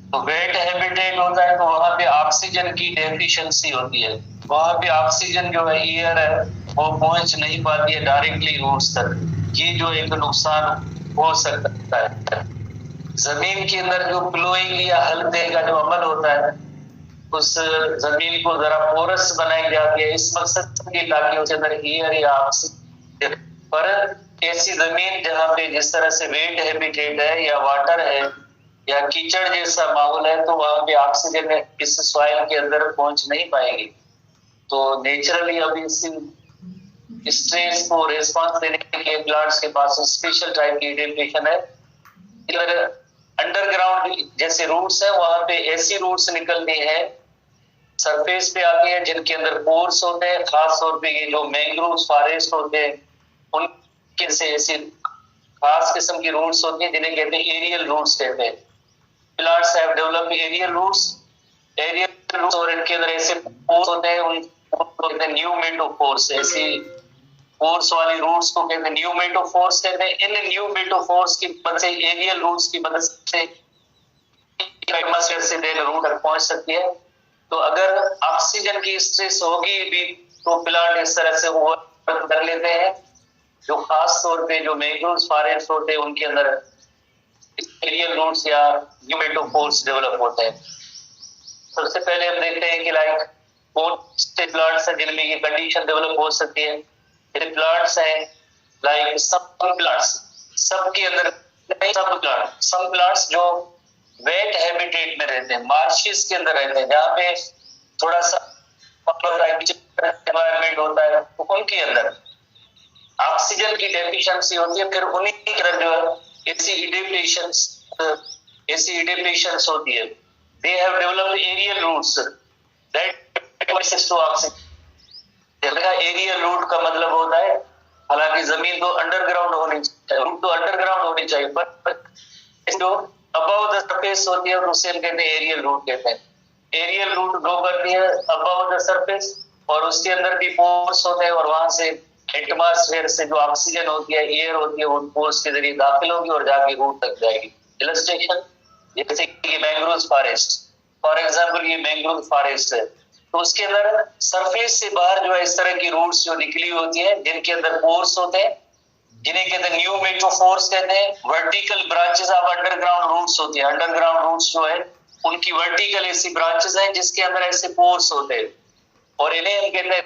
तो wait habitat होता है तो वहां पे ऑक्सीजन की डेफिशिएंसी होती है, वहां पे ऑक्सीजन जो है एयर है वो पहुंच नहीं पाती है डायरेक्टली रूट्स तक, ये जो एक नुकसान हो सकता है। जमीन के अंदर जो प्लोइंग या हल्के का जो अमल होता है उस जमीन को जरा पोरस बनाई जाती है इस मकसद के ताकि उसके अंदर एयर या ऑक्सीजन, पर ऐसी जमीन जहाँ पे जिस तरह से वेट हैबिटेट है या वाटर है या कीचड़ जैसा माहौल है तो वहां पे ऑक्सीजन इस सॉइल के अंदर पहुंच नहीं पाएगी। तो नेचुरली अभी इस स्ट्रेस को रिस्पॉन्स देने के लिए प्लांट्स के पास स्पेशल टाइप की एडेप्टेशन है। इधर अंडरग्राउंड जैसे रूट्स है वहां पे ऐसी रूट्स निकलती है सरफेस पे आती है जिनके अंदर पोर्स होते हैं, खास तौर पे ये जो मैंग्रोव फॉरेस्ट होते हैं उनके से ऐसी खास किस्म की रूट्स होती है जिन्हें कहते हैं एरियल रूट्स कहते हैं। Plants have developed aerial roots और इनके अंदर ऐसे पोर्स होते हैं उनको कहते हैं न्यूमेटोफोर्स, ऐसी फोर्स वाली रूट्स को कहते हैं न्यूमेटोफोर्स कहते हैं। इन न्यूमेटोफोर्स की मदद से एरियल रूट्स की मदद से एटमॉस्फेयर से देर रूट तक पहुंच सकती है। तो अगर ऑक्सीजन की स्ट्रेस होगी भी तो प्लांट इस तरह से ओवर कर लेते हैं, जो खास तौर पे जो मैंग्रोव फॉरेस्ट होते हैं उनके अंदर एरियल रूट्स या न्यूमेटोफोर्स डेवलप होते हैं। सबसे पहले हम देखते हैं कि लाइक कौन से प्लांट्स हैं जिनमें ये कंडीशन डेवलप हो सकती है। ये प्लांट्स हैं लाइक सब प्लांट्स, सबके अंदर सब प्लांट्स जो वेट हैबिटेट में रहते हैं, मार्शेस के अंदर रहते हैं जहाँ पे थोड़ा सा एनवायरमेंट होता है, तो उनके अंदर ऑक्सीजन की डेफिशिएंसी होती है। फिर उन्हीं की तरफ जो है ऐसी एडेप्टेशंस होती है। They have developed aerial roots that access to oxygen. Aerial root का मतलब होता है हालांकि जमीन तो अंडरग्राउंड होनी चाहिए, रूट तो अंडरग्राउंड होनी चाहिए, पर जो अबव द सरफेस होती है उसे हम कहते हैं एरियल रूट कहते हैं। एरियल रूट ग्रो करती है अबव द सरफेस और उसके अंदर भी पोर्स होते हैं और वहां से एटमॉस्फेयर से जो ऑक्सीजन होती है, एयर होती है, वो पोर्स के जरिए दाखिल होगी और जाके रूट तक जाएगी। इलस्ट्रेशन जैसे कि मैंग्रोव फॉरेस्ट, फॉर एग्जांपल ये मैंग्रोव फॉरेस्ट है तो उसके अंदर सरफेस से बाहर जो है इस तरह की रूट्स जो निकली होती है जिनके अंदर पोर्स होते हैं जिन्हें कहते हैं न्यूमेटोफोर्स कहते हैं। Vertical branches of underground roots होती है, अंडरग्राउंड रूट्स जो है उनकी वर्टिकल ऐसी ब्रांचेस हैं जिसके अंदर ऐसे पोर्स होते हैं और इन्हें हम कहते हैं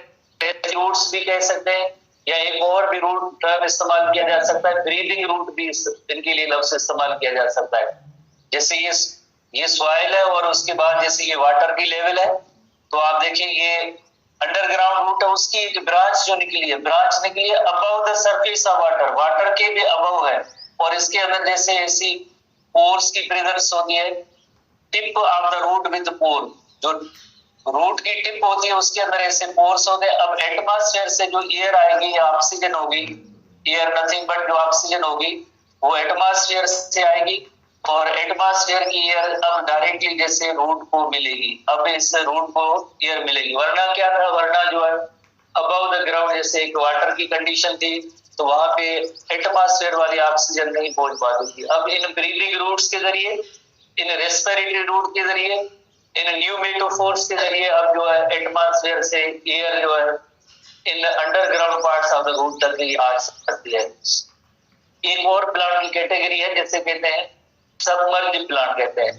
रूट्स भी कह सकते हैं या एक और भी रूट टर्म इस्तेमाल किया जा सकता है, ब्रीदिंग रूट भी इनके लिए लफ्ज इस्तेमाल किया जा सकता है। जैसे ये सॉइल है और उसके बाद जैसे ये वाटर की लेवल है तो आप देखिए ये अंडरग्राउंड रूट है, उसकी एक ब्रांच जो निकली है, ब्रांच निकली है above the surface of water, water के भी अबव है और इसके अंदर जैसे ऐसी पोर्स की प्रेजेंस होती है। Tip of the root with pore, जो रूट की टिप होती है उसके अंदर ऐसे पोर्स होते हैं। अब एटमॉस्फेयर से जो एयर आएगी या ऑक्सीजन होगी, एयर नथिंग बट जो ऑक्सीजन होगी वो एटमॉस्फेयर से आएगी और एटमॉस्फेयर की एयर अब डायरेक्टली जैसे रूट को मिलेगी, अब इस रूट को एयर मिलेगी। वरना क्या था, वरना जो है अबव द ग्राउंड जैसे एक वाटर की कंडीशन थी तो वहां पे एटमॉस्फेयर वाली ऑक्सीजन नहीं पहुंच पाती थी। अब इन ब्रीदिंग रूट्स के जरिए, इन रेस्पिरेटरी रूट के जरिए, इन न्यूमेटोफोर्स के जरिए अब जो है एटमॉस्फेयर से एयर जो है इन underground parts of the root तक ही आ सकती है। एक और प्लांट की कैटेगरी है जिसे कहते हैं सबमर्ज प्लांट कहते हैं।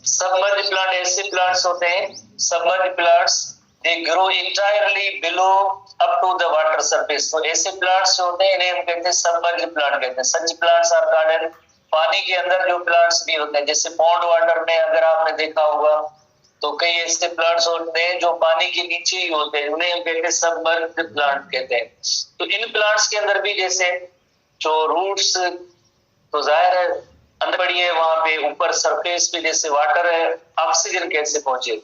सबमर्ज प्लांट ऐसे प्लांट्स होते हैं, submerge plants they grow entirely below up to the water surface. तो ऐसे प्लांट्स होते हैं इन्हें हम कहते हैं सबमर्ज प्लांट कहते हैं। सच प्लांट्स आर गार्डन, पानी के अंदर जो प्लांट्स भी होते हैं जैसे पॉन्ड वाटर में अगर आपने देखा होगा तो कई ऐसे प्लांट्स होते हैं जो पानी के नीचे ही होते हैं, उन्हें हम कहते हैं सबमर्ज प्लांट कहते हैं। तो इन प्लांट्स के अंदर भी जैसे जो रूट्स तो जाहिर है अंदर पड़ी है, वहां पे ऊपर सरफेस पे जैसे वाटर है, ऑक्सीजन कैसे पहुंचे,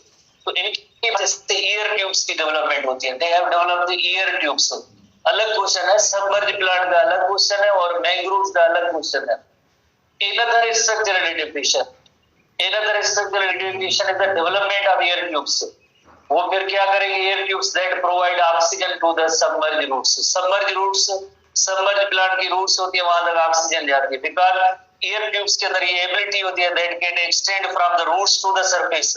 तो इनकी वजह से एयर ट्यूब्स की डेवलपमेंट होती है। They have developed the air tubes. अलग क्वेश्चन है, सबमर्ज प्लांट का अलग क्वेश्चन है और मैंग्रोव का अलग क्वेश्चन है। Another structural adaptation, another structural adaptation is the development of air tubes. वो फिर क्या करेंगे, air tubes that provide oxygen to the submerge roots. Submerge plant की रूट्स होती है, वहां तक ऑक्सीजन जाती है। बिकॉज एयर ट्यूब्स के अंदर ये एबिलिटी होती है that can extend from the roots to the surface,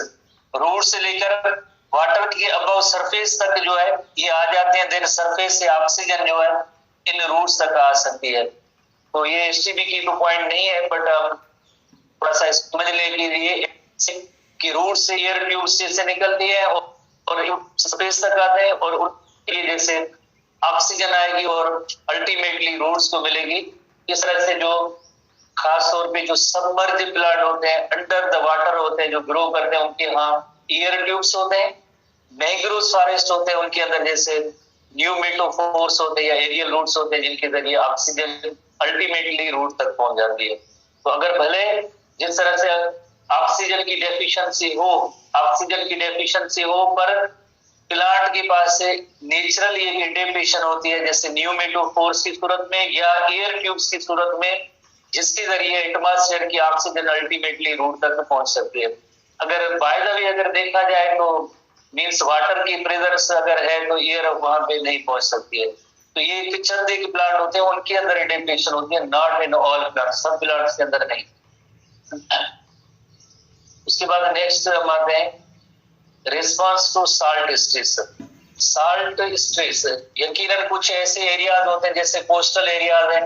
root से लेकर वाटर के अबव सरफेस तक जो है ये आ जाते हैं, देन सरफेस से ऑक्सीजन जो है इन रूट्स तक आ सकती है। तो ये एसटीबी की तो पॉइंट नहीं है, बट थोड़ा सा समझ ले के लिए कि रूट से एयर ट्यूब से निकलती है और स्पेस तक आते हैं और उनकी जैसे ऑक्सीजन आएगी और अल्टीमेटली रूट्स को मिलेगी। इस तरह से जो खास तौर पे जो सबमर्ज प्लांट होते हैं, अंडर द वाटर होते हैं, जो ग्रो करते हैं, उनके यहाँ एयर ट्यूब्स होते हैं। मैंग्रोव फॉरेस्ट होते हैं, उनके अंदर जैसे न्यूमेटोफोर्स होते हैं या एरियल रूट्स होते हैं, जिनके जरिए ऑक्सीजन अल्टीमेटली रूट तक पहुंच जाती है। तो अगर भले जिस तरह से ऑक्सीजन की डेफिशिएंसी हो पर प्लांट के पास से नेचुरल ये एडेप्टेशन होती है, जैसे न्यूमेटोफोर्स की सूरत में या एयर ट्यूब्स की सूरत में, जिसके जरिए एटमॉस्फेयर की ऑक्सीजन अल्टीमेटली रूट तक पहुंच सकती है। अगर बाय द वे अगर देखा जाए तो मींस वाटर की प्रेजेंस अगर है तो एयर वहां पे नहीं पहुंच सकती है। तो ये चंद एक प्लांट होते हैं उनके अंदर एडेप्टेशन होती है, नॉट इन ऑल प्लांट्स, सब प्लांट्स के अंदर नहीं। उसके बाद नेक्स्ट हम आते हैं response to salt stress. Salt stress यकीनन कुछ ऐसे एरियाज होते हैं जैसे कोस्टल एरियाज हैं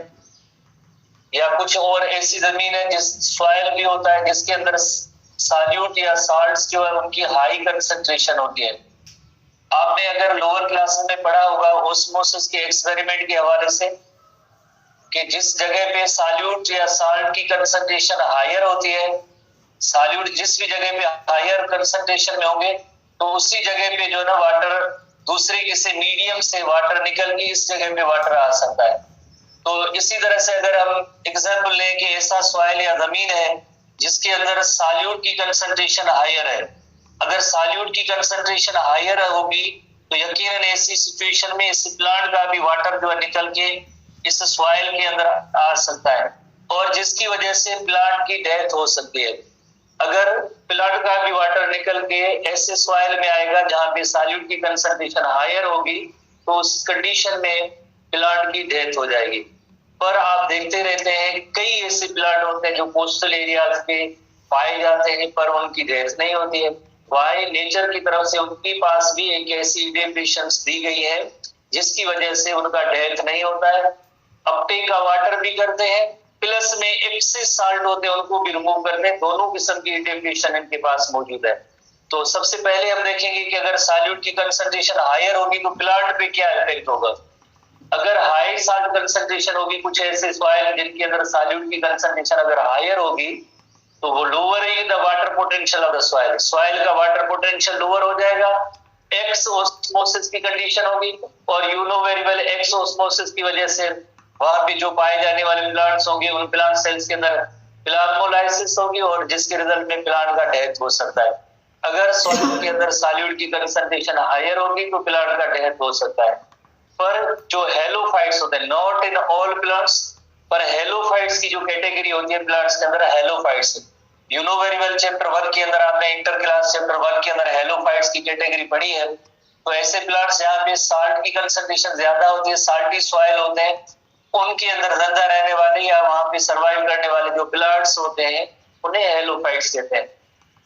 या कुछ और ऐसी जमीन है जिस सॉइल भी होता है जिसके अंदर सॉल्यूट या साल्ट्स जो है उनकी हाई कंसंट्रेशन होती है। आपने अगर लोअर क्लास में पढ़ा होगा ऑस्मोसिस के एक्सपेरिमेंट के हवाले से कि जिस जगह पे सॉल्यूट या साल्ट की कंसंट्रेशन हायर होती है, सॉल्यूट जिस भी जगह पे हायर कंसंट्रेशन में होंगे तो उसी जगह पे जो ना वाटर दूसरे किसी मीडियम से वाटर निकल के इस जगह पे वाटर आ सकता है। तो इसी तरह से अगर हम एग्जाम्पल लें कि ऐसा सॉइल या जमीन है जिसके अंदर सॉल्यूट की कंसंट्रेशन हायर है, अगर सॉल्यूट की कंसंट्रेशन हायर होगी तो यकीनन ऐसी सिचुएशन में इस प्लांट का भी वाटर जो है निकल के इस सॉइल के अंदर आ सकता है और जिसकी वजह से प्लांट की डेथ हो सकती है। अगर प्लांट का भी वाटर निकल के ऐसे सॉइल में आएगा जहां पे सॉल्यूट की कंसंट्रेशन हायर होगी तो उस कंडीशन में प्लांट की डेथ हो जाएगी। पर आप देखते रहते हैं कई ऐसे प्लांट होते हैं जो कोस्टल एरियाज पे पाए जाते हैं पर उनकी डेथ नहीं होती है। वाई नेचर की तरफ से उनके पास भी एक ऐसी एडेप्टेशंस दी गई है जिसकी वजह से उनका डेथ नहीं होता है। अपटेक का वाटर भी करते हैं, प्लस में एक्सेस साल्ट होते हैं उनको भी रिमूव करते हैं। दोनों किस्म की एडेप्टेशन इनके पास मौजूद है। तो सबसे पहले हम देखेंगे कि अगर सॉल्यूट की कंसंट्रेशन हायर होगी तो प्लांट पे क्या इफेक्ट होगा। अगर हाई साल्ट कंसंट्रेशन होगी, कुछ ऐसे सॉइल जिनके अंदर सॉल्यूट की कंसंट्रेशन अगर हायर होगी तो वो लोअर है the water potential of the soil, soil का वाटर पोटेंशियल लोअर हो जाएगा। एक्स ऑस्मोसिस की कंडीशन होगी और you know very well x osmosis की वजह से वहां पे जो पाए जाने वाले प्लांट्स होंगे उन प्लांट सेल्स के अंदर प्लाज्मोलाइसिस होगी और जिसके रिजल्ट में प्लांट का डेथ हो सकता है। अगर सॉइल के अंदर सॉल्यूट की कंसंट्रेशन हायर होगी तो प्लांट का डेथ हो सकता है। पर जो हेलोफाइट्स होते हैं, नॉट इन ऑल प्लांट्स, पर हेलोफाइट्स की जो कैटेगरी होती है प्लांट्स के अंदर halophytes, you know very well chapter 1 के अंदर आपने इंटर क्लास चैप्टर 1 के अंदर हेलोफाइट्स की कैटेगरी पढ़ी है। तो ऐसे प्लांट्स जहाँ पे साल्ट की कंसंट्रेशन ज्यादा होती है, साल्टी सॉइल होते हैं, उनके अंदर जिंदा रहने वाले या वहां पे सर्वाइव करने वाले जो प्लांट्स होते हैं उन्हें हेलोफाइट्स कहते हैं।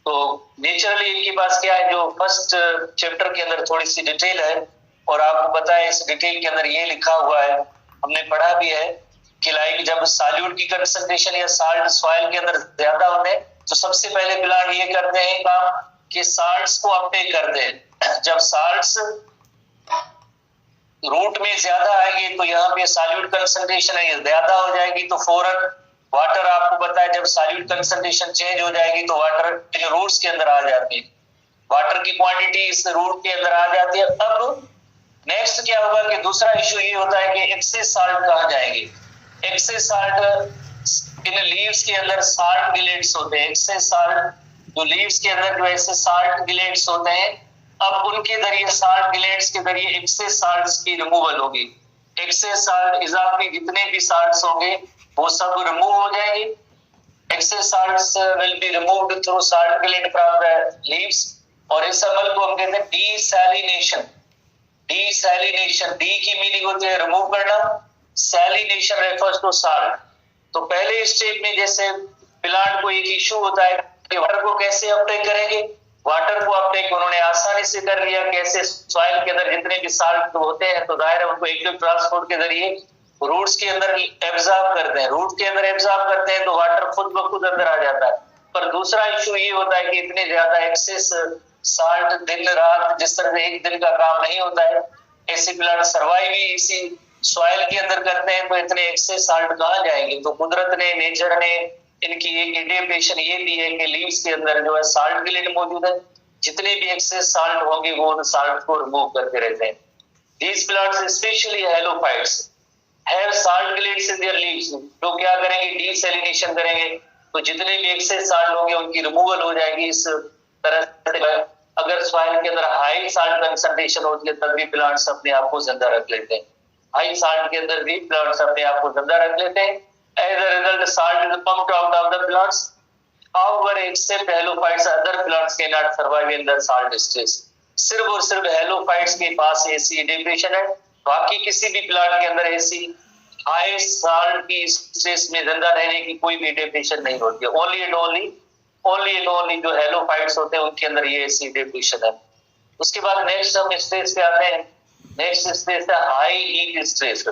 तो नेचुरली इनके पास क्या है, जो फर्स्ट चैप्टर के अंदर थोड़ी सी डिटेल है और आपको पता है इस डिटेल के अंदर ये लिखा हुआ है, हमने पढ़ा भी है कि लाइक जब सॉल्यूट की कंसंट्रेशन या साल्ट सॉइल के अंदर ज्यादा होते हैं तो सबसे पहले प्लांट ये करते हैं काम कि साल्ट्स को अपटेक करते हैं। जब साल्ट्स रूट में ज्यादा आएंगे तो यहाँ पे सॉल्यूट कंसंट्रेशन है ज्यादा हो जाएगी तो फौरन वाटर, आपको पता है जब सॉल्यूट कंसंट्रेशन चेंज हो जाएगी तो वाटर रूट्स के अंदर आ जाती है, वाटर की क्वांटिटी इस रूट के अंदर आ जाती है। अब नेक्स्ट क्या होगा कि दूसरा इश्यू ये होता है कि एक्सेस साल्ट कहाँ जाएंगे। एक्सेस साल्ट इन लीव्स के अंदर साल्ट गिलेट्स होते हैं, एक्सेस साल्ट जो लीव्स के अंदर जो ऐसे साल्ट गिलेट्स होते हैं, अब उनके जरिए साल्ट गिलेट्स के जरिए एक्सेस साल्ट्स की रिमूवल होगी। एक्सेस साल्ट इजाफी जितने भी साल्ट्स होंगे वो सब रिमूव हो जाएंगे। Excess salts will be removed through salt gland from the leaves और इस अमल को हम कहते हैं डीसैलिनेशन। डीसैलिनेशन, डी की मीनिंग होती है रिमूव करना, सैलिनेशन रेफर्स टू साल्ट। तो पहले स्टेप में जैसे प्लांट को एक इश्यू होता है कि वाटर को कैसे अपटेक करेंगे, वाटर को अपटेक उन्होंने आसानी से कर लिया, कैसे सॉइल के अंदर जितने भी साल्ट होते हैं तो जाहिर है उनको एक्टिव ट्रांसपोर्ट के जरिए रूट्स के अंदर एब्जॉर्ब करते हैं, रूट के अंदर एब्जॉर्ब करते हैं तो वाटर खुद ब खुद अंदर आ जाता है। पर दूसरा इश्यू ये होता है कि इतने ज्यादा एक्सेस साल्ट दिन रात जिस तरह से एक दिन का काम नहीं होता है, ऐसे प्लांट सर्वाइव ही इसी सॉइल के अंदर करते हैं, तो इतने एक्सेस साल्ट कहाँ जाएंगे। तो कुदरत ने, नेचर ने इनकी एक एडेप्टेशन ये दी है कि लीव्स के अंदर जो है साल्ट ग्लैंड मौजूद है, जितने भी एक्सेस साल्ट होंगे वो उन साल्ट को रिमूव करते रहते हैं। These plants specially halophytes have salt glands in their leaves, तो क्या करेंगे, डीसैलिनेशन करेंगे तो जितने भी एक्सेस साल्ट होंगे उनकी रिमूवल हो जाएगी। इस तरह से अगर सॉइल के अंदर हाई साल्ट कंसंट्रेशन होती है तब भी प्लांट्स अपने आप को जिंदा रख लेते हैं, हाई साल्ट के अंदर भी प्लांट्स अपने आप को जिंदा रख लेते हैं। As a result salt is pumped out of the plants, however except halophytes other plants cannot survive in the salt stress। सिर्फ और सिर्फ हेलोफाइट्स के पास ऐसी एडेप्टेशन है, बाकी किसी भी प्लांट के अंदर ऐसी हाई साल्ट की स्ट्रेस में जिंदा रहने की कोई भी एडेप्टेशन नहीं होती है। ओनली एंड ओनली जो हेलोफाइट्स होते हैं उनके अंदर ये ऐसी एडेप्टेशन है। उसके बाद नेक्स्ट हम स्ट्रेस पे आते हैं। नेक्स्ट स्ट्रेस है high heat stress.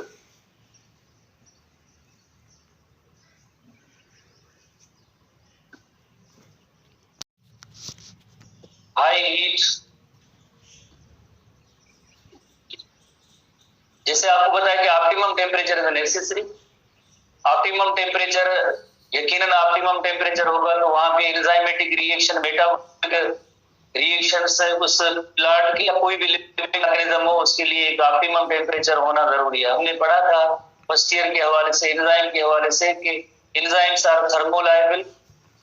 High heat, जैसे आपको पता है कि optimum temperature is necessary. Optimum temperature, यकीनन ऑप्टिमम टेम्परेचर होगा तो वहां पे एंजाइमेटिक रिएक्शन, मेटाबॉलिक रिएक्शंस उस प्लांट की या कोई भी लिविंग ऑर्गेनिज्म हो उसके लिए एक ऑप्टिमम टेम्परेचर होना जरूरी है। हमने पढ़ा था फर्स्ट ईयर के हवाले से, एंजाइम के हवाले से कि enzymes are thermolabile,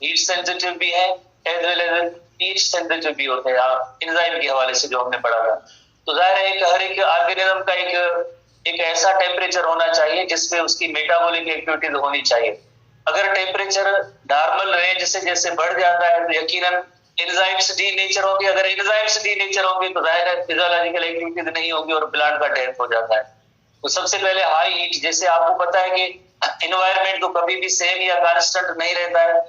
heat sensitive भी है as well as heat sensitive भी होते हैं एंजाइम के हवाले से जो हमने पढ़ा था। तो जाहिर है एक हर एक ऑर्गेनिज्म का एक ऐसा टेम्परेचर होना चाहिए जिसमें उसकी मेटाबॉलिक एक्टिविटीज होनी चाहिए। अगर टेम्परेचर नॉर्मल रेंज से जैसे बढ़ जाता है तो यकीनन एंजाइम्स डीनेचर होंगे, अगर एंजाइम्स डीनेचर होंगे तो जाहिर है फिजियोलॉजिकल एक्टिविटीज नहीं होगी और प्लांट का डेथ हो जाता है। तो सबसे पहले हाई हीट, जैसे आपको पता है कि एनवायरनमेंट तो कभी भी सेम या कांस्टेंट नहीं रहता है।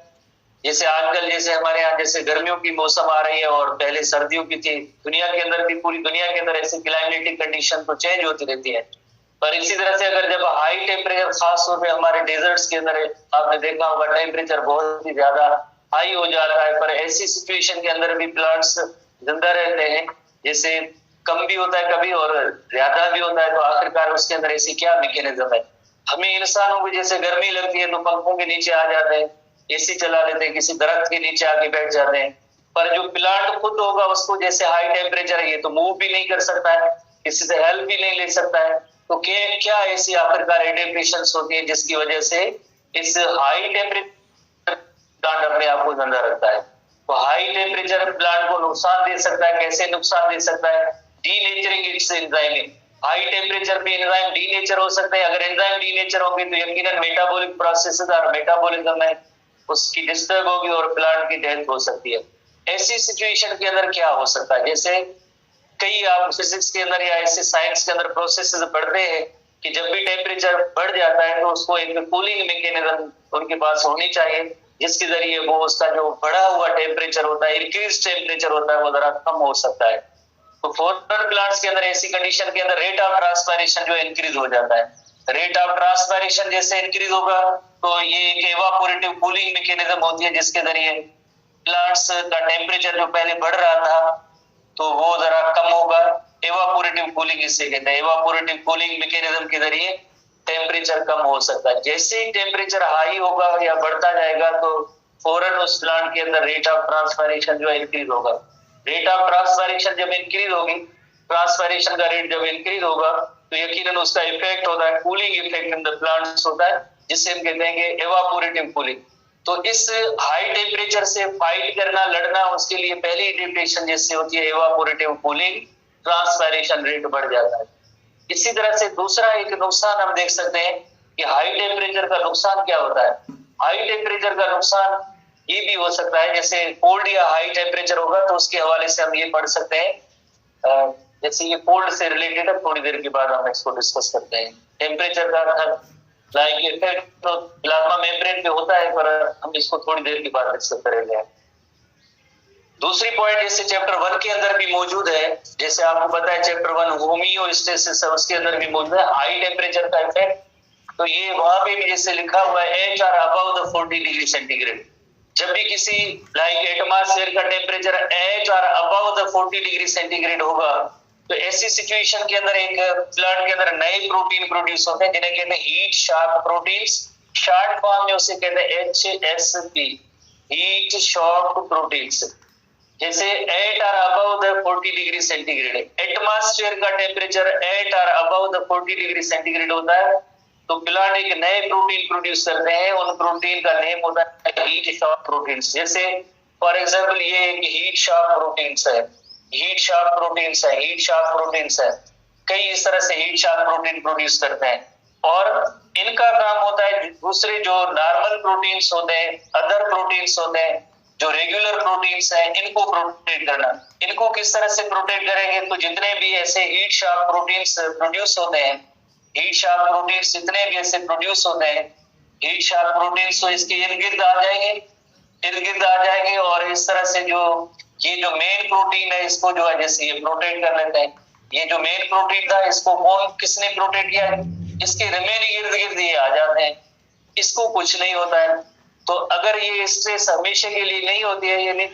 जैसे आजकल जैसे हमारे यहाँ जैसे गर्मियों की मौसम आ रही है और पहले सर्दियों की थी, दुनिया के अंदर भी, पूरी दुनिया के अंदर ऐसे क्लाइमेटिक कंडीशन तो चेंज होती रहती है। पर इसी तरह से अगर जब हाई टेम्परेचर, खास तौर पे हमारे डेजर्ट्स के अंदर आपने देखा होगा टेम्परेचर बहुत ही ज्यादा हाई हो जाता है, पर ऐसी सिचुएशन के अंदर भी प्लांट्स जिंदा रहते हैं। जैसे कम भी होता है कभी और ज्यादा भी होता है, तो आखिरकार उसके अंदर ऐसी क्या मैकेनिज्म है। हमें इंसानों को जैसे गर्मी लगती है तो पंखों के नीचे आ जाते हैं, एसी चला लेते हैं, किसी दरख्त के नीचे आके बैठ जाते हैं। पर जो प्लांट खुद होगा उसको जैसे हाई टेम्परेचर है, ये तो मूव भी नहीं कर सकता है, किसी से हेल्प भी नहीं ले सकता है। तो क्या ऐसी आखिरकार एडेप्टेशंस होती है जिसकी वजह से इस हाई टेम्परेचर प्लांट अपने आप को जिंदा रखता है। तो हाई टेम्परेचर प्लांट को नुकसान दे सकता है, कैसे नुकसान दे सकता है, denaturing it's enzyme. High temperature पे एंजाइम डीनेचर हो सकते हैं, अगर एंजाइम डीनेचर होंगे तो यकीनन मेटाबॉलिक प्रोसेसेस और मेटाबॉलिज्म है उसकी डिस्टर्ब होगी और प्लांट की डेथ हो सकती है। ऐसी सिचुएशन के अंदर क्या हो सकता है, जैसे कई आप फिजिक्स के अंदर या ऐसे साइंस के अंदर प्रोसेसेस पढ़ते हैं कि जब भी टेम्परेचर बढ़ जाता है तो उसको एक कूलिंग मैकेनिज्म उनके पास होनी चाहिए जिसके जरिए वो उसका जो बढ़ा हुआ टेम्परेचर होता है, इंक्रीज टेम्परेचर होता है, वो जरा कम हो सकता है। तो फॉरेन प्लांट्स के अंदर ऐसी कंडीशन के अंदर रेट ऑफ ट्रांसपायरेशन जो इंक्रीज हो जाता है। रेट ऑफ ट्रांसपायरेशन जैसे इंक्रीज होगा तो ये एक एवापोरेटिव कूलिंग मैकेनिज्म होती है जिसके जरिए प्लांट्स का टेम्परेचर जो पहले बढ़ रहा था तो वो जरा कम होगा। एवापोरेटिव कूलिंग इससे कहते हैं, एवापोरेटिव कूलिंग मैकेनिज्म के जरिए टेम्परेचर कम हो सकता है। जैसे ही टेम्परेचर हाई होगा या बढ़ता जाएगा तो फौरन उस प्लांट के अंदर रेट ऑफ ट्रांसपायरेशन जो है इंक्रीज होगा। रेट ऑफ ट्रांसपायरेशन जब इंक्रीज होगी, ट्रांसपायरेशन का रेट जब इंक्रीज होगा तो यकीनन उसका इफेक्ट होता है, cooling effect in the plants होता है जिससे हम कहते हैं कि एवापोरेटिव कूलिंग। तो इस हाई टेम्परेचर से फाइट करना, लड़ना, उसके लिए पहली एडेप्टेशन जैसे होती है एवापोरेटिव कूलिंग, ट्रांसपायरेशन रेट बढ़ जाता है। इसी तरह से दूसरा एक नुकसान हम देख सकते हैं कि हाई टेम्परेचर का नुकसान क्या होता है। हाई टेम्परेचर का नुकसान ये भी हो सकता है, जैसे कोल्ड या हाई टेम्परेचर होगा तो उसके हवाले से हम ये पढ़ सकते हैं, जैसे ये कोल्ड से रिलेटेड है, थोड़ी देर के बाद हम इसको डिस्कस करते हैं। टेम्परेचर का लाइक इफेक्ट तो प्लाज्मा मेम्ब्रेन पे होता है, पर हम इसको थोड़ी देर के बाद डिस्कस करेंगे। दूसरी पॉइंट जैसे चैप्टर 1 के अंदर भी मौजूद है, जैसे आपको पता है चैप्टर 1 होमियोस्टेसिस है, उसके अंदर भी मौजूद है हाई टेम्परेचर का इफेक्ट। तो ये वहां पे भी जैसे लिखा हुआ है H R above the 40 degree centigrade. जब भी किसी लाइक एटमॉस्फेयर का temperature H R above the 40 degree centigrade होगा, तो ऐसी सिचुएशन के अंदर एक प्लांट के अंदर नए प्रोटीन प्रोड्यूस होते हैं जिन्हें कहते हैं heat shock proteins. Short form में उसे कहते हैं HSP, हीट शॉक प्रोटीन्स। जैसे at or above the 40 degree centigrade, atmosphere का temperature at or above the 40 degree centigrade होता है, तो प्लांट एक नए प्रोटीन प्रोड्यूस करते हैं। उन प्रोटीन का नेम होता है हीट शॉक प्रोटीन्स। जैसे फॉर एग्जांपल ये एक हीट शॉक प्रोटीन्स है, हीट शॉक प्रोटीन्स है, हीट शॉक प्रोटीन्स है। कई इस तरह से हीट शॉक प्रोटीन प्रोड्यूस करते हैं, और इनका काम होता है दूसरे जो नॉर्मल प्रोटीन्स होते हैं, अदर प्रोटीन्स होते हैं, जो रेगुलर प्रोटीन्स हैं, इनको प्रोटेक्ट करना। इनको किस तरह से प्रोटेक्ट करेंगे, तो जितने भी ऐसे हीट शॉक प्रोटीन्स प्रोड्यूस होते हैं, हीट शॉक प्रोटीन्स जितने भी ऐसे प्रोड्यूस होते हैं, हीट शॉक प्रोटीन्स तो इसके इर्द गिर्द आ जाएंगे, और इस तरह से जो ये जो मेन प्रोटीन है इसको जो है जैसे ये प्रोटेक्ट कर लेते हैं। ये जो मेन प्रोटीन था इसको किसने प्रोटेक्ट किया है, इसके रिमेनिंग इर्द गिर्द ये आ जाते हैं, इसको कुछ नहीं होता है। तो अगर ये स्ट्रेस हमेशा के लिए नहीं होती है, यानी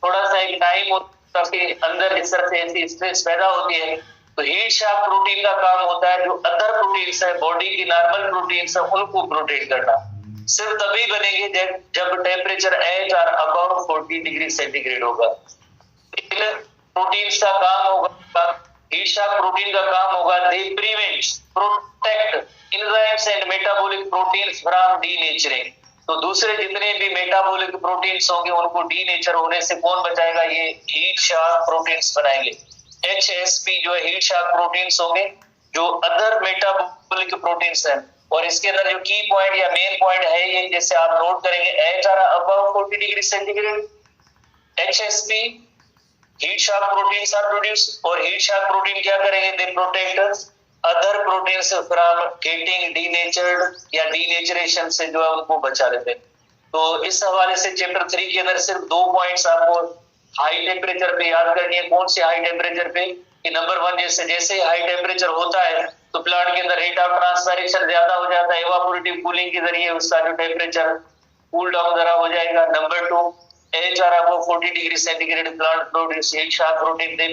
थोड़ा सा एक टाइम होता है अंदर इस तरह से ऐसी स्ट्रेस पैदा होती है, तो हीट शॉक प्रोटीन का काम होता है जो अदर प्रोटीन्स है, बॉडी की नॉर्मल प्रोटीन्स है, उनको प्रोटेक्ट करना। सिर्फ तभी बनेंगे जब temperature H R above 40 degree centigrade होगा। प्रोटीन्स का काम होगा, हीट शॉक प्रोटीन का काम होगा, they prevent protect enzymes and metabolic proteins from denaturing. तो दूसरे जितने भी मेटाबॉलिक प्रोटीन्स होंगे उनको डीनेचर होने से कौन बचाएगा, ये हीट शॉक प्रोटीन्स बनाएंगे। HSP जो है हीट शॉक प्रोटीन्स होंगे जो अदर मेटाबॉलिक प्रोटीन्स हैं। और इसके अंदर जो की पॉइंट या मेन पॉइंट है ये, जैसे आप नोट करेंगे H are above 40 degree centigrade, HSP heat shock proteins are produce, और हीट शॉक प्रोटीन क्या करेंगे, they protect other proteins from getting denatured या डीनेचरेशन से जो है उनको बचा लेते हैं। तो इस हवाले से चैप्टर 3 के अंदर सिर्फ 2 पॉइंट्स आपको हाई टेम्परेचर पे याद करनी है। कौन से हाई टेम्परेचर पे, कि नंबर 1 जैसे हाई टेम्परेचर होता है तो प्लांट के अंदर रेट ऑफ ट्रांसपायरेशन ज्यादा हो जाता है, इवापोरेटिव कूलिंग के जरिए उसका जो टेम्परेचर कूल डाउन जरा हो जाएगा। Number 2, at are above 40 degree centigrade plant produce heat shock protein, they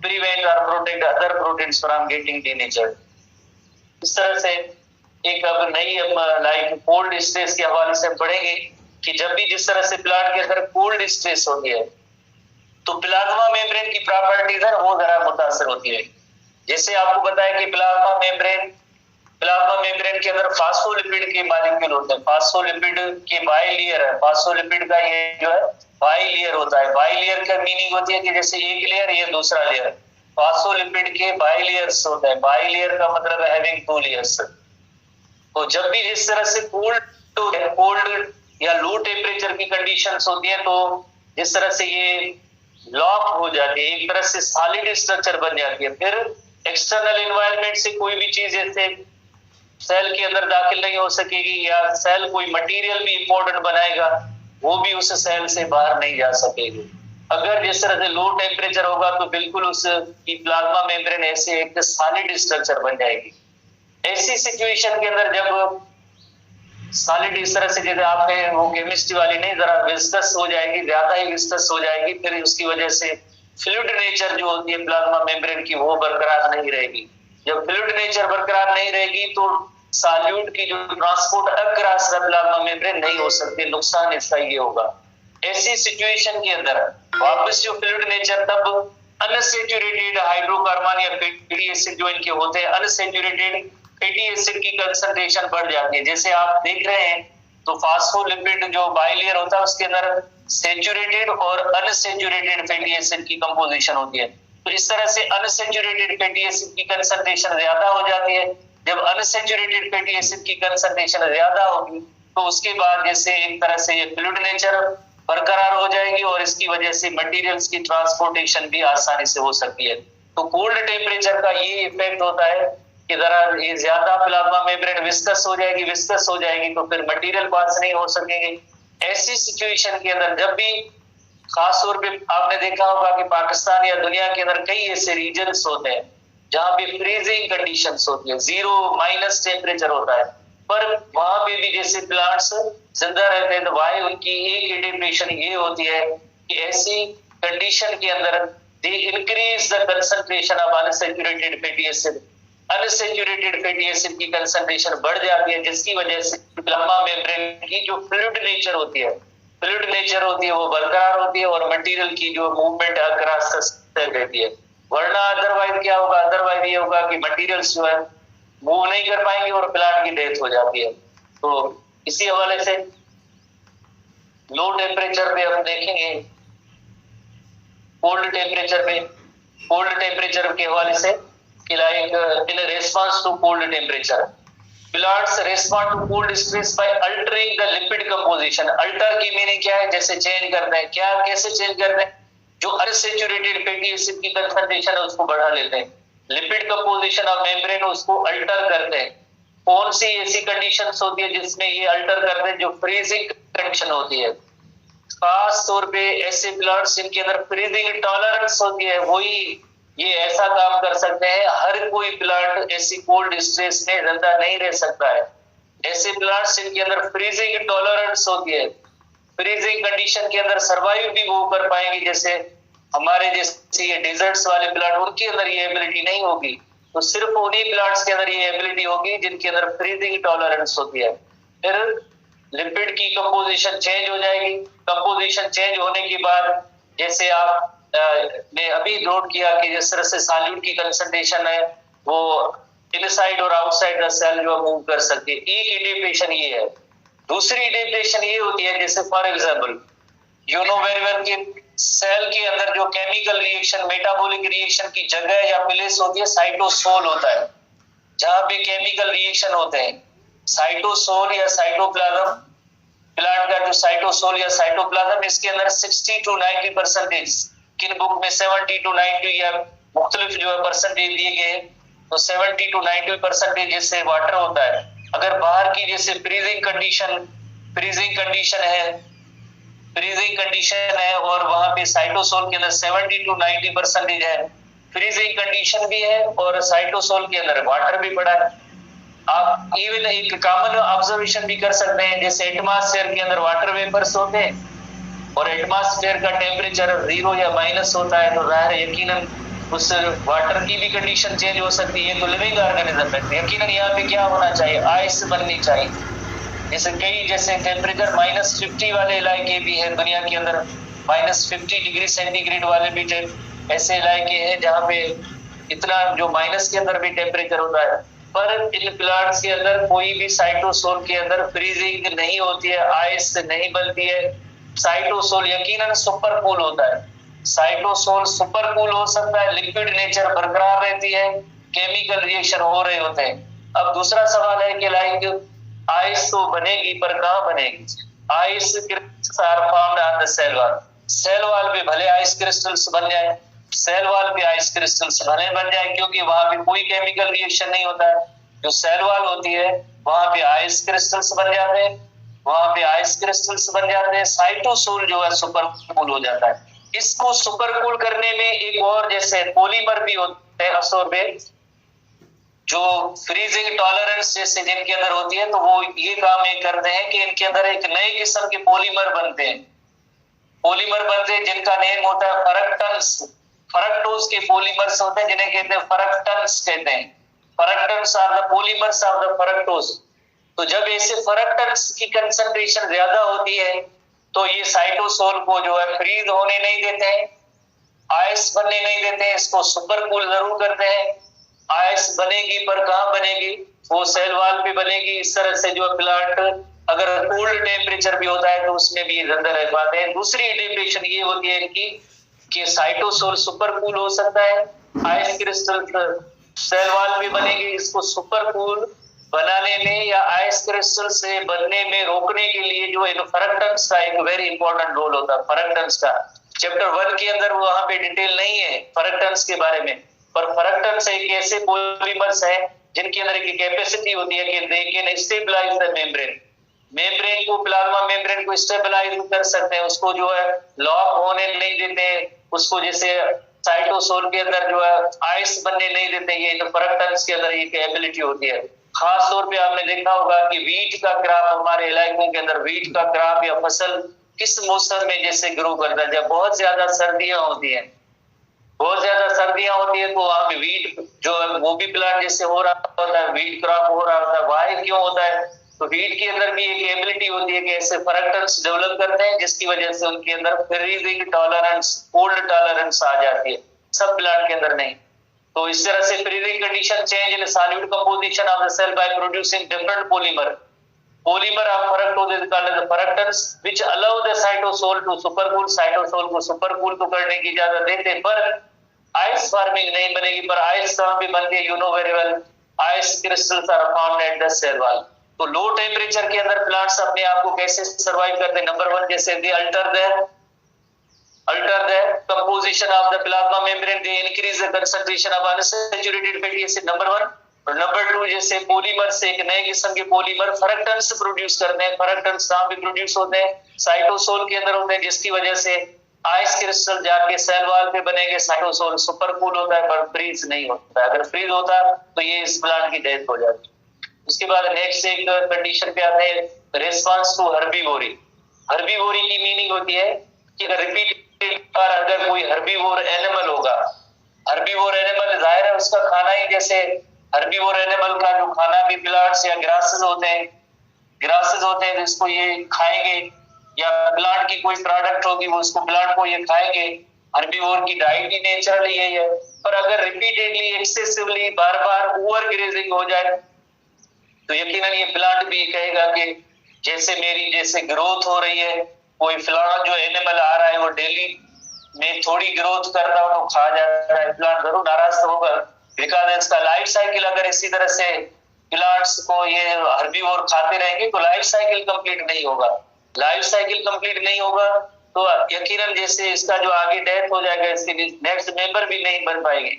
prevent or protect other proteins from getting denatured. इस तरह से एक अब नई लाइक कोल्ड स्ट्रेस के हवाले से पढ़ेंगे कि जब भी जिस तरह से प्लांट के अंदर कोल्ड स्ट्रेस होती है तो प्लाज्मा मेम्ब्रेन की प्रॉपर्टीज है वो जरा मुतासर होती है। जैसे आपको पता है कि प्लाज्मा मेम्ब्रेन के अंदर फास्फोलिपिड के मॉलिक्यूल होते हैं, फास्फोलिपिड के बाइलेयर है, फास्फोलिपिड का ये जो है बाइलेयर होता है। बाइलेयर का मीनिंग होती है कि जैसे एक लेयर ये दूसरा लेयर, फास्फोलिपिड के बाइलेयर्स होते हैं। बाइलेयर का मतलब है हैविंग 2 लेयर्स। तो जब भी जिस तरह से कोल्ड या लो टेम्परेचर की कंडीशंस होती है तो जिस तरह से ये लॉक हो जाती है, एक तरह से सॉलिड स्ट्रक्चर बन जाती है। फिर एक्सटर्नल एनवायरनमेंट से कोई भी चीज जैसे सेल के अंदर दाखिल नहीं हो सकेगी, या सेल कोई मटेरियल भी इंपॉर्टेंट बनाएगा वो भी उस सेल से बाहर नहीं जा सकेगी। अगर जिस तरह से लो टेम्परेचर होगा तो बिल्कुल उसकी प्लाज्मा मेम्ब्रेन ऐसे एक सॉलिड स्ट्रक्चर बन जाएगी। ऐसी सिचुएशन के अंदर जब सॉलिड इस तरह से जैसे आपने वो केमिस्ट्री वाली नहीं, जरा विस्कस हो जाएगी, ज्यादा ही विस्कस हो जाएगी, फिर उसकी वजह से फ्लूइड नेचर जो होती है प्लाज्मा मेम्ब्रेन की वो बरकरार नहीं रहेगी। जब फ्लूइड नेचर बरकरार नहीं रहेगी तो सॉल्यूट की जो transport across the plasma membrane नहीं हो सकती, नुकसान इसका ये होगा। ऐसी सिचुएशन के अंदर वापस जो फ्लूइड नेचर तब अनसैचुरेटेड हाइड्रोकार्बन या फैटी एसिड जो इनके होते हैं, अनसैचुरेटेड फैटी एसिड की कंसंट्रेशन बढ़ जाती है। जैसे आप देख रहे हैं तो फास्फोलिपिड जो बाइलेयर होता है उसके अंदर सैचुरेटेड और अनसैचुरेटेड फैटी एसिड की कंपोजिशन होती है। तो इस तरह से अनसैचुरेटेड फैटी एसिड की कंसंट्रेशन ज्यादा हो जाती है। जब अनसैचुरेटेड फैटी एसिड की कंसंट्रेशन ज्यादा होगी तो उसके बाद जैसे एक तरह से ये फ्लूइड नेचर बरकरार हो जाएगी और इसकी वजह से मटेरियल्स की ट्रांसपोर्टेशन भी आसानी से हो सकती है। तो कोल्ड टेम्परेचर का ये इफेक्ट होता है की तरह ये ज्यादा प्लाज्मा मेम्ब्रेन विस्कस हो जाएगी तो फिर मटेरियल पास नहीं हो सकेंगे। ऐसी सिचुएशन के अंदर जब भी, खास तौर पे आपने देखा होगा कि पाकिस्तान या दुनिया के अंदर कई ऐसे रीजन्स होते हैं जहां पे फ्रीजिंग कंडीशंस होती है, 0- टेम्परेचर होता है, पर वहां पे भी जैसे प्लांट्स जिंदा रहते हैं तो वाई उनकी एक इंडिकेशन ये होती है कि ऐसी कंडीशन के अंदर they increase the concentration of unsaturated fatty acid. Unsaturated fatty acid की कंसंट्रेशन बढ़ जाती है, जिसकी वजह से प्लाज्मा मेम्ब्रेन की जो फ्लूइड नेचर होती है वो बरकरार होती है और मटेरियल की जो मूवमेंट अक्रॉस रहती है। वरना अदरवाइज क्या होगा, अदरवाइज ये होगा कि मटेरियल्स जो है मूव नहीं कर पाएंगे और प्लांट की डेथ हो जाती है। तो इसी हवाले से लो टेम्परेचर पे हम देखेंगे, कोल्ड टेम्परेचर के हवाले से कि like in response to cold temperature plants respond to cold stress by altering the lipid composition. Alter की मीनिंग क्या है, जैसे चेंज करते हैं, क्या कैसे चेंज करते हैं, जो अनसैचुरेटेड फैटी एसिड की कंसंट्रेशन है उसको बढ़ा लेते हैं, लिपिड कंपोजिशन ऑफ मेम्ब्रेन उसको अल्टर करते हैं। कौन सी ऐसी कंडीशंस होती है जिसमें ये अल्टर करते हैं, जो फ्रीजिंग कंडीशन होती है। खास तौर पे ऐसे प्लांट्स जिनके अंदर फ्रीजिंग टॉलरेंस होती है वही ये ऐसा काम कर सकते हैं। हर कोई प्लांट ऐसी कोल्ड स्ट्रेस में जिंदा नहीं रह सकता है। ऐसे प्लांट्स जिनके अंदर फ्रीजिंग टॉलरेंस होती है, फ्रीजिंग कंडीशन के अंदर सर्वाइव भी वो कर पाएंगे, जैसे हमारे जैसे ये डिजर्ट्स वाले प्लांट, उनके अंदर ये एबिलिटी नहीं होगी, तो सिर्फ उन्हीं प्लांट्स के अंदर ये एबिलिटी होगी जिनके अंदर फ्रीजिंग टॉलरेंस होती है। फिर लिपिड की कंपोजिशन चेंज हो जाएगी। कंपोजिशन चेंज होने के बाद जैसे आप ने अभी नोट किया कि जिस तरह से सॉल्यूट की कंसंट्रेशन है वो इनसाइड और आउटसाइड द सेल जो मूव कर सकती है, एक इंडिकेशन ये है। दूसरी इंडिकेशन ये होती है, जैसे for example you know very well कि सेल के अंदर जो केमिकल रिएक्शन, मेटाबॉलिक रिएक्शन की जगह या प्लेस होती है साइटोसोल होता है, जहां पे केमिकल रिएक्शन होते हैं। साइटोसोल या साइटोप्लाज्म, प्लांट का जो साइटोसोल या साइटोप्लाज्म, इसके अंदर 60 to 90%, किन बुक में 70 to 90 या मुख्तलिफ जो है परसेंटेज दिए गए, तो 70 to 90% जैसे वाटर होता है। अगर बाहर की जैसे फ्रीजिंग कंडीशन है और वहां पे साइटोसोल के अंदर 70 to 90% है, फ्रीजिंग कंडीशन भी है और साइटोसोल के अंदर वाटर भी पड़ा है। आप इवन एक कॉमन ऑब्जर्वेशन भी कर सकते हैं, जैसे एटमॉस्फेयर के अंदर वाटर वेपर्स होते हैं और एटमॉस्फेयर का टेम्परेचर 0 या माइनस होता है, तो जाहिर यकीनन उस वाटर की भी कंडीशन चेंज हो सकती है। तो लिविंग ऑर्गेनिज्म है, यकीनन यहाँ पे क्या होना चाहिए, आइस बननी चाहिए। जैसे कई जैसे टेम्परेचर -50 वाले इलाके भी है दुनिया के अंदर, -50 डिग्री सेंटीग्रेड वाले भी ऐसे इलाके हैं जहाँ पे इतना जो माइनस के अंदर भी टेम्परेचर होता है। पर इन प्लांट्स के अंदर कोई भी साइटोसोल के अंदर फ्रीजिंग नहीं होती है, आइस नहीं बनती है। साइटोसोल यकीनन सुपर कूल होता है, साइटोसोल सुपर कूल हो सकता है, लिक्विड नेचर बरकरार रहती है, केमिकल रिएक्शन हो रहे होते हैं। अब दूसरा सवाल है कि लाइक आइस तो बनेगी पर कहाँ बनेगी? Ice crystals are found on the cell wall. Cell wall पे भले आइस क्रिस्टल्स बन जाए, सेल वॉल पे आइस क्रिस्टल्स भले बन जाए, क्योंकि वहां पे कोई केमिकल रिएक्शन नहीं होता है। जो सेल वॉल होती है वहां पे आइस क्रिस्टल्स बन जाते हैं, साइटोसोल जो है सुपर कूल हो जाता है। इसको सुपर कूल करने में एक और जैसे पॉलीमर भी होते हैं खासतौर पे, जो फ्रीजिंग टॉलरेंस जैसे जिनके अंदर होती है, तो वो ये काम ये करते हैं कि इनके अंदर एक नए किस्म के पॉलीमर बनते हैं जिनका नेम होता है फरक्टन्स। फरक्टोज के पॉलीमर्स होते हैं जिन्हें कहते हैं फरक्टन्स कहते हैं। Fructans are the polymers of the fructose. तो जब ऐसे फरक्टन्स की कंसंट्रेशन ज्यादा होती है तो ये साइटोसोल को जो है फ्रीज होने नहीं देते हैं, आइस बनने नहीं देते हैं, इसको सुपर कूल जरूर करते हैं। आइस बनेगी पर कहाँ बनेगी? वो सेल वॉल पे बनेगी। इस तरह से जो प्लांट अगर कोल्ड टेम्परेचर भी होता है तो उसमें भी जिंदा रह पाते हैं। दूसरी इंडिकेशन ये होती है कि साइटोसोल सुपर कूल हो सकता है, आइस क्रिस्टल सेल वॉल भी बनेगी। इसको सुपर कूल बनाने में या आइस क्रिस्टल से बनने में रोकने के लिए जो फरक्टन्स का एक वेरी इंपॉर्टेंट रोल होता है। फरक्टन्स का चैप्टर 1 के अंदर वहां पे डिटेल नहीं है फरक्टन्स के बारे में, पर फरक्टन्स एक ऐसे पॉलीमर्स है जिनके अंदर एक कैपेसिटी होती है कि they can stabilise the membrane, membrane को, प्लाज्मा मेम्ब्रेन को स्टेबलाइज कर सकते हैं, उसको जो है लॉक होने नहीं देते हैं, उसको जैसे साइटोसोल के अंदर जो है आइस बनने नहीं देते, ये तो फ्रक्टेंस के अंदर ये एबिलिटी होती है। खास तौर पे आपने देखा होगा कि वीट का क्रॉप, हमारे इलाकों के अंदर वीट का क्रॉप या फसल किस मौसम में जैसे ग्रो करता है, जब बहुत ज्यादा सर्दियां होती हैं, बहुत ज्यादा सर्दियां होती है तो वहां पे वीट जो है वो भी प्लांट जैसे हो रहा होता है, वीट क्रॉप हो रहा होता है। वाई क्यों होता है? तो वीट के अंदर भी एक एबिलिटी होती है कि ऐसे फ्रक्टेंस डेवलप करते हैं जिसकी वजह से उनके अंदर फ्रीजिंग टॉलरेंस, कोल्ड टॉलरेंस आ जाती है, सब प्लांट के अंदर नहीं। तो इस तरह से freezing condition change in solute composition of the cell by producing different polymer of fructose is called as fructans which allow the cytosol to supercool, cytosol को supercool तो करने की इजाजत देते, पर आइस फार्मिंग नहीं बनेगी। पर आइस कहाँ पे बनती है? You know very well, ice crystals are found at the cell wall. तो लो टेम्परेचर के अंदर प्लांट्स अपने आप को कैसे सर्वाइव करते हैं? नंबर वन, जैसे दे alter the composition of the plasma membrane, they increase the concentration of unsaturated fatty acid, number one. और नंबर टू, जैसे पॉलीमर से एक नए किस्म के पॉलीमर फ्रक्टेंस प्रोड्यूस करते हैं। फ्रक्टेंस कहाँ भी प्रोड्यूस होते हैं? साइटोसोल के अंदर होते हैं, जिसकी वजह से आइस क्रिस्टल जाके सेल वॉल पे बनेंगे। साइटोसोल सुपरकूल होता है पर फ्रीज नहीं होता है, अगर फ्रीज होता तो ये इस प्लांट की डेथ हो जाती। उसके बाद नेक्स्ट एक कंडीशन पे आते हैं, रिस्पांस टू हर्बीवोरी। हर्बीवोरी की मीनिंग होती है कि रिपीटेड बार अगर कोई हर्बीवोर एनिमल होगा, हर्बीवोर एनिमल जाहिर है उसका खाना ही, जैसे हर्बीवोर एनिमल का जो खाना भी प्लांट्स या ग्रासेस होते हैं जिसको ये खाएंगे, या प्लांट की कोई प्रोडक्ट होगी वो उसको प्लांट को ये खाएंगे। हर्बीवोर की डाइट ही नेचुरली यही है। पर अगर रिपीटेडली एक्सेसिवली बार बार ओवर ग्रेजिंग हो जाए तो यकीनन ये प्लांट भी कहेगा कि जैसे मेरी जैसे ग्रोथ हो रही है, कोई फलाना जो एनिमल आ रहा है वो डेली में थोड़ी ग्रोथ कर रहा हो तो खा जा रहा है, प्लांट जरूर नाराज होगा। बिकॉज इसका लाइफ साइकिल अगर इसी तरह से प्लांट्स को ये हर्बीवोर खाते रहेंगे तो लाइफ साइकिल कंप्लीट नहीं होगा। लाइफ साइकिल कंप्लीट नहीं होगा तो यकीनन जैसे इसका जो आगे डेथ हो जाएगा, इसके नेक्स्ट मेंबर भी नहीं बन पाएंगे।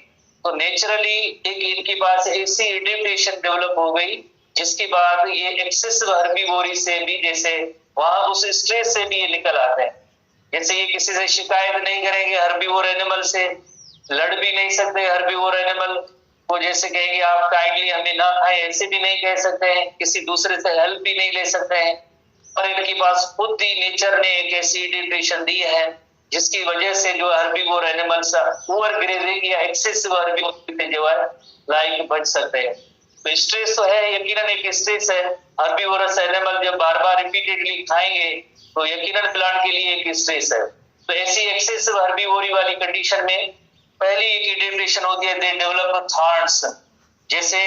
तो नेचुरली एक इनके पास ऐसी एडेप्टेशन डेवलप हो गई जिसके बाद ये एक्सेसिव हर्बीवोरी से भी, जैसे वहां उस स्ट्रेस से भी ये निकल आते हैं। जैसे ये किसी से शिकायत नहीं करेंगे, हर्बीवोर एनिमल से लड़ भी नहीं सकते, हर्बीवोर एनिमल को जैसे कहेंगे आप काइंडली हमें ना खाएं, ऐसे भी नहीं कह सकते हैं, किसी दूसरे से हेल्प भी नहीं ले सकते हैं। और इनके पास खुद ही नेचर ने एक ऐसी एडेप्टेशन दी है जिसकी वजह से जो हर्बीवोर एनिमल्स ओवर ग्रेजिंग या एक्सेसिव हर्बीवोर से जो है लाइक बच सकते हैं। तो स्ट्रेस तो है, यकीनन एक स्ट्रेस है। हर्बीवोरस एनिमल जब बार बार रिपीटेडली खाएंगे तो यकीनन प्लांट के लिए एक स्ट्रेस है। तो ऐसी एक्सेसिव हर्बीवोरी वाली कंडीशन में पहली एक एडेप्टेशन होती है, दे डेवलप थॉर्न्स। जैसे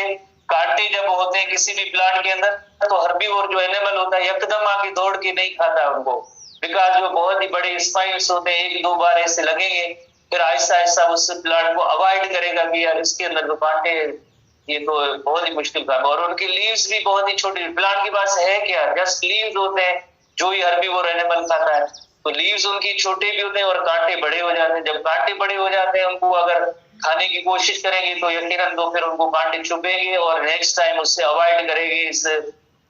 कांटे जब होते हैं किसी भी प्लांट के अंदर तो हर्बीवोर जो एनिमल होता है एकदम आके दौड़ के नहीं खाता उनको, बिकॉज जो बहुत ही बड़े स्पाइन्स होते हैं, एक दो बार ऐसे लगेंगे फिर आहिस्ता आहिस्ता उस प्लांट को अवॉइड करेगा कि यार इसके अंदर जो कांटे ये तो बहुत ही मुश्किल काम है। और उनकी लीव्स भी बहुत ही छोटी, प्लांट के पास है क्या, जस्ट लीव्स होते हैं जो ही हर्बीवोर एनिमल खाता है। तो लीव्स उनकी छोटे भी होते हैं और कांटे बड़े हो जाते हैं। जब कांटे बड़े हो जाते हैं उनको अगर खाने की कोशिश करेंगे तो यकीनन तो फिर उनको कांटे चुभेंगे और नेक्स्ट टाइम उससे अवॉइड करेंगे इस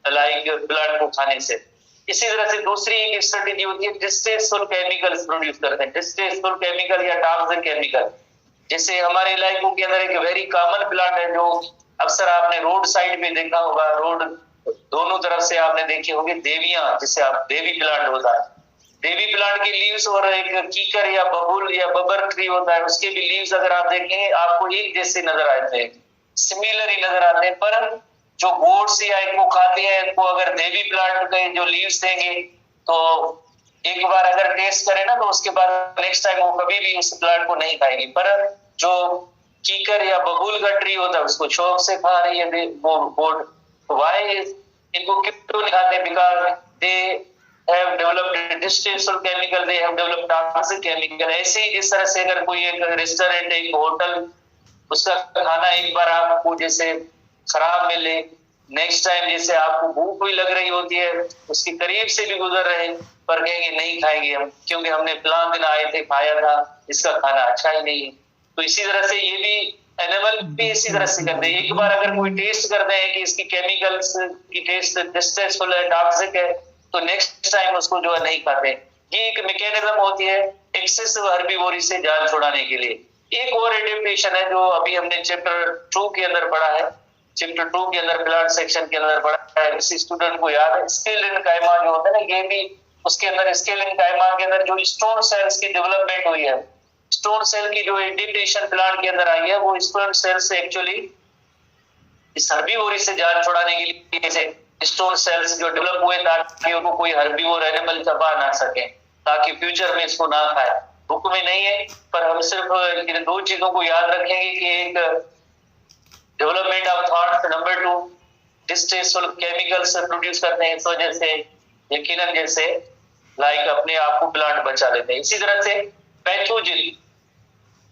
लाइक प्लांट को खाने से। इसी तरह से दूसरी एक स्ट्रेटेजी होती है, डिस्ट्रेसफुल केमिकल्स प्रोड्यूस करते हैं, डिस्ट्रेसफुल केमिकल या टॉक्सिक केमिकल। जैसे हमारे इलाकों के अंदर एक वेरी कॉमन प्लांट है जो अक्सर आपने रोड साइड पे देखा होगा, रोड दोनों तरफ से आपने देखे होंगे, देवियां, जिसे आप देवी प्लांट होता है। देवी प्लांट की लीव्स और एक कीकर या बबूल या बबर ट्री होता है, उसके भी लीव्स अगर आप देखेंगे आपको एक जैसे नजर आते हैं, सिमिलर ही नजर आते हैं। पर जो गोड्स या इनको खाती है, इनको अगर देवी प्लांट के जो लीव्स देंगे तो एक बार अगर टेस्ट करें ना तो उसके बाद नेक्स्ट टाइम वो कभी भी उस प्लांट को नहीं खाएगी। पर जो कीकर या बबूल का ट्री होता है उसको शौक से खा रही है वो गोड। वाई इनको क्यों नहीं खाते? Because they have developed distressful chemical, they have developed toxic chemical। ऐसे ही जिस तरह से अगर कोई एक रेस्टोरेंट, एक होटल, उसका खाना एक बार आपको जैसे खराब मिले, नेक्स्ट टाइम जैसे आपको भूख भी लग रही होती है, उसके करीब से भी गुजर रहे पर कहेंगे नहीं खाएंगे हम, क्योंकि हमने प्लान दिन आए थे खाया था, इसका खाना अच्छा ही नहीं है। तो इसी तरह से ये भी एनिमल भी इसी तरह से करते हैं। एक बार अगर कोई टेस्ट करते हैं कि इसकी केमिकल्स की टेस्ट डिस्ट्रेसफुल है, टॉक्सिक है, तो नेक्स्ट टाइम उसको जो है नहीं खाते। ये एक मैकेनिज्म होती है एक्सेसिव हर्बीवोरी से जान छुड़ाने के लिए। एक और एडेप्टेशन है जो अभी हमने चैप्टर 2 के अंदर पढ़ा है, चैप्टर 2 के अंदर प्लांट सेक्शन के अंदर पढ़ा है, किसी स्टूडेंट को याद है, स्केल इन काइमा जो होता है ना, ये भी उसके अंदर स्केल इन काइमा के अंदर जो स्टोन सेल्स की डेवलपमेंट हुई है, स्टोन सेल की जो एडेप्टेशन प्लांट के अंदर आई है, वो स्टोन सेल से एक्चुअली इस हर्बीवोरी से जान छुड़ाने के लिए जैसे स्टोन सेल्स जो डेवलप हुए ताकि उनको कोई हर्बीवोर एनिमल चबा ना सके, ताकि फ्यूचर में इसको ना खाए। बुक में नहीं है, पर हम सिर्फ इन दो चीजों को याद रखेंगे कि एक development of thought, number 2 distressful chemicals produce करते हैं, इस वजह से यकीनन जैसे लाइक अपने आप को प्लांट बचा लेते हैं। इसी तरह से pathogen,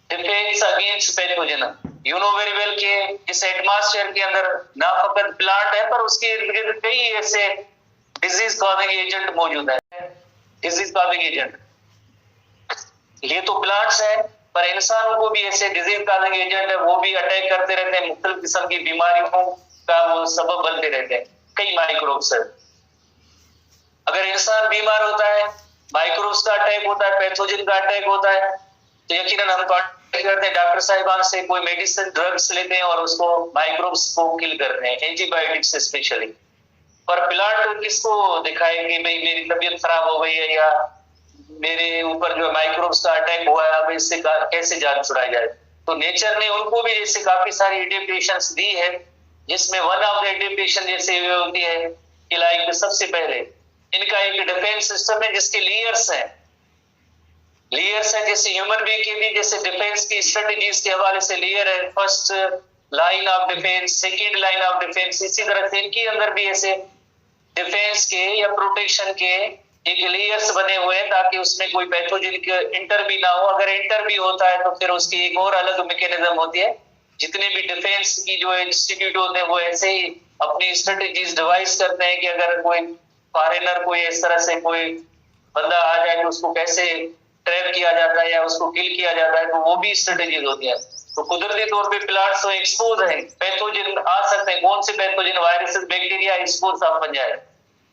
defence against pathogen, you know very well के इस एटमॉस्फेयर के अंदर ना फकत प्लांट है पर उसके इर्द गिर्द कई ऐसे डिजीज कॉजिंग एजेंट मौजूद है। डिजीज कॉजिंग एजेंट ये तो प्लांट्स है, पर इंसानों को भी ऐसे डिजीज कॉजिंग एजेंट है, वो भी अटैक करते रहते हैं, मुख्तलिफ किस्म की बीमारियों का वो सबब बनते रहते हैं, कई माइक्रोब्स है। अगर इंसान बीमार होता है, माइक्रोब्स का अटैक होता है, पैथोजन का अटैक होता है, तो यकीनन हम कांटेक्ट करते हैं डॉक्टर साहिबान से, कोई मेडिसिन ड्रग्स लेते हैं और उसको माइक्रोब्स को किल करते हैं, एंटीबायोटिक्स स्पेशली। पर प्लांट किसको दिखाए कि भाई मेरी तबीयत खराब हो गई है या मेरे ऊपर जो माइक्रोब्स का अटैक हुआ है, अब इससे कैसे जान छुड़ाई जाए। तो नेचर ने उनको भी जैसे काफी सारी एडेप्टेशंस दी है, जिसमें वन ऑफ द एडेप्टेशन जैसे होती है कि लाइक सबसे पहले इनका एक डिफेंस सिस्टम है जिसके लेयर्स हैं। लेयर्स है जैसे ह्यूमन बीइंग के भी जैसे डिफेंस की स्ट्रेटजीज के हवाले से लेयर है, first line of defence, second line of defence. इसी तरह से इनके अंदर भी ऐसे डिफेंस के या प्रोटेक्शन के एक लेयर्स बने हुए हैं ताकि उसमें कोई पैथोजन इंटर भी ना हो। अगर इंटर भी होता है तो फिर उसकी एक और अलग मैकेनिज्म होती है। जितने भी डिफेंस की जो इंस्टीट्यूट होते हैं वो ऐसे ही अपनी स्ट्रेटजीज डिवाइस करते हैं कि अगर कोई फॉरेनर कोई इस तरह से कोई बंदा आ जाए तो उसको कैसे ट्रैप किया जाता है या उसको किल किया जाता है, तो वो भी स्ट्रेटजीज होती है। तो कुदरती तौर पे प्लांट्स तो एक्सपोज है, पैथोजन आ सकते हैं। कौन से पैथोजन? वायरसेस, बैक्टीरिया एक्सपोज आप बन जाए,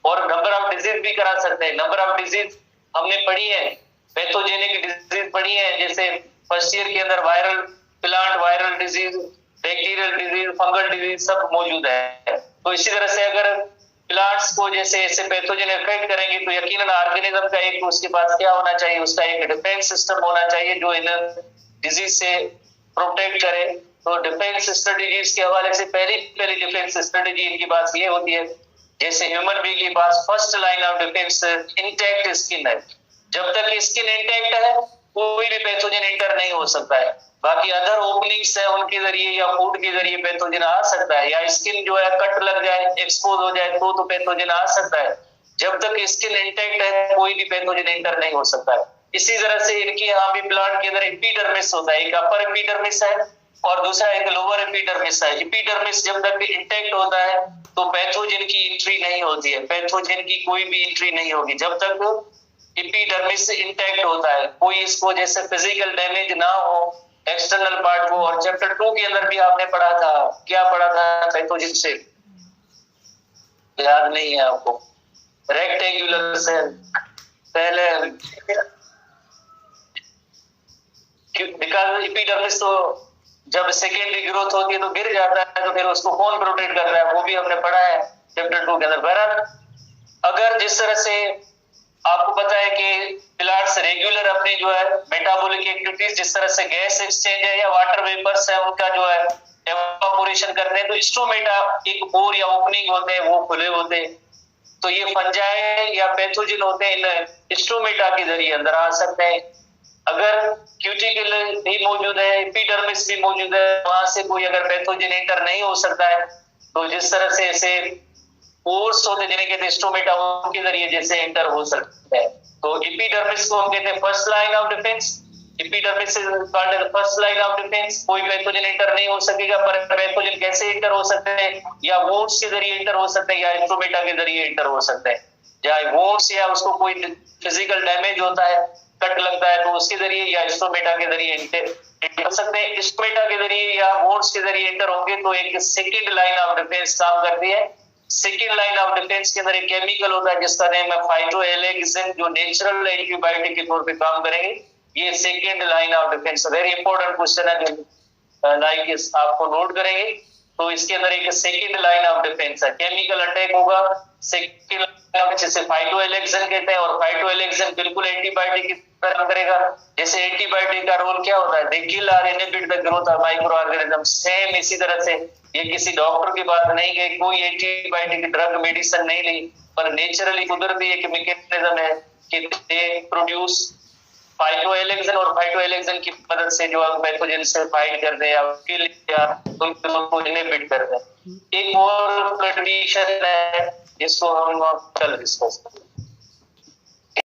और नंबर ऑफ डिजीज भी करा सकते हैं। नंबर ऑफ डिजीज हमने पढ़ी है, पैथोजेनिक डिजीज पढ़ी है, जैसे फर्स्ट ईयर के अंदर viral plant viral disease, bacterial disease, fungal disease सब मौजूद है। तो इसी तरह से अगर प्लांट्स को जैसे ऐसे पैथोजन इफेक्ट करेंगे तो यकीनन ऑर्गेनिज्म का एक उसके पास क्या होना चाहिए, उसका एक डिफेंस सिस्टम होना चाहिए जो इन डिजीज से प्रोटेक्ट करे। तो डिफेंस स्ट्रेटजीज के हवाले से पहली डिफेंस स्ट्रेटजी इनके पास ये होती है, जैसे ह्यूमन बीइंग के पास first line of defence intact skin है। जब तक स्किन इंटैक्ट है कोई भी पैथोजन इंटर नहीं हो सकता है। बाकी अदर ओपनिंग्स है उनके जरिए या फूड के जरिए पैथोजन आ सकता है, या स्किन जो है कट लग जाए, एक्सपोज हो जाए तो पैथोजन आ सकता है। जब तक स्किन इंटैक्ट है कोई भी पैथोजन इंटर नहीं हो सकता है। इसी तरह से इनके यहाँ भी प्लांट के अंदर एपिडर्मिस होता है, एक अपर एपिडर्मिस है और दूसरा एक लोअर एपिडर्मिस है। एपिडर्मिस जब तक इंटैक्ट होता है तो पैथोजन की एंट्री नहीं होती है, पैथोजन की कोई भी एंट्री नहीं होगी जब तक एपिडर्मिस इंटैक्ट होता है, कोई इसको जैसे फिजिकल डैमेज ना हो एक्सटर्नल पार्ट को। और चैप्टर 2 के अंदर भी आपने पढ़ा था, क्या पढ़ा था पैथोजन से, याद नहीं है आपको? रेक्टेंगुलर सेल पहले, बिकॉज एपिडर्मिस तो जब सेकेंडरी ग्रोथ होती है तो गिर जाता है, तो फिर उसको कौन प्रोटेक्ट कर रहा है वो भी हमने पढ़ा है चैप्टर 2 के अंदर। बहरहाल अगर जिस तरह से आपको पता है कि प्लांट्स रेगुलर अपने जो है मेटाबॉलिक एक्टिविटीज, जिस तरह से गैस एक्सचेंज है या वाटर वेपर्स है उनका जो है एवापोरेशन करते हैं, तो स्टोमेटा एक पोर या ओपनिंग होते हैं वो खुले होते हैं। तो ये फंजाई या पैथोजन होते हैं इन स्टोमेटा के जरिए अंदर आ सकते हैं। अगर क्यूटिकल भी मौजूद है, एपिडर्मिस भी मौजूद है, वहां से कोई अगर पैथोजन एंटर नहीं हो सकता है तो जिस तरह से ऐसे पोर्स होते जिन्हें कहते हैं स्टोमेटा, उनके जरिए जैसे एंटर हो सकते हैं। तो एपिडर्मिस को हम कहते हैं first line of defence. Epidermis is called as first line of defence. कोई पैथोजन एंटर नहीं हो सकेगा, पर पैथोजन कैसे एंटर हो सकते हैं? या वुंड्स के जरिए एंटर हो सकते हैं या स्टोमेटा के जरिए एंटर हो सकते हैं। या वुंड्स या उसको कोई फिजिकल डैमेज होता है कट लगता है तो उसके जरिए या स्टोमेटा के जरिए एंटर कर सकते हैं। स्टोमेटा के जरिए या वोन्स के जरिए एंटर होंगे तो एक सेकंड लाइन ऑफ डिफेंस काम करती है। सेकंड लाइन ऑफ डिफेंस के अंदर एक केमिकल होता है जिसका नेम है फाइटोएलेक्सिन, जो नेचुरल एंटीबायोटिक के तौर पे काम करेंगे। ये second line of defence very important question है जो लाइक इस आपको नोट करेंगे। तो इसके अंदर एक सेकंड लाइन ऑफ डिफेंस है, केमिकल अटैक होगा, सेकंड लाइन जिसे फाइटोएलेक्सिन कहते हैं, और फाइटोएलेक्सिन बिल्कुल एंटीबायोटिक की तरह करेगा। जैसे एंटीबायोटिक का रोल क्या होता है, दे किल और inhibit the growth of micro organism, same इसी तरह से ये किसी डॉक्टर की बात नहीं गई, कोई एंटीबायोटिक ड्रग मेडिसिन नहीं ली, पर नेचुरली कुदरती एक मैकेनिज्म है कि दे प्रोड्यूस फाइटोएलेक्सिन, और फाइटोएलेक्सिन की मदद से जो पैथोजन से फाइट करते हैं या किल या उनको इनहिबिट करते हैं। एक और कंडीशन है जिसको हम कल डिस्कस करेंगे।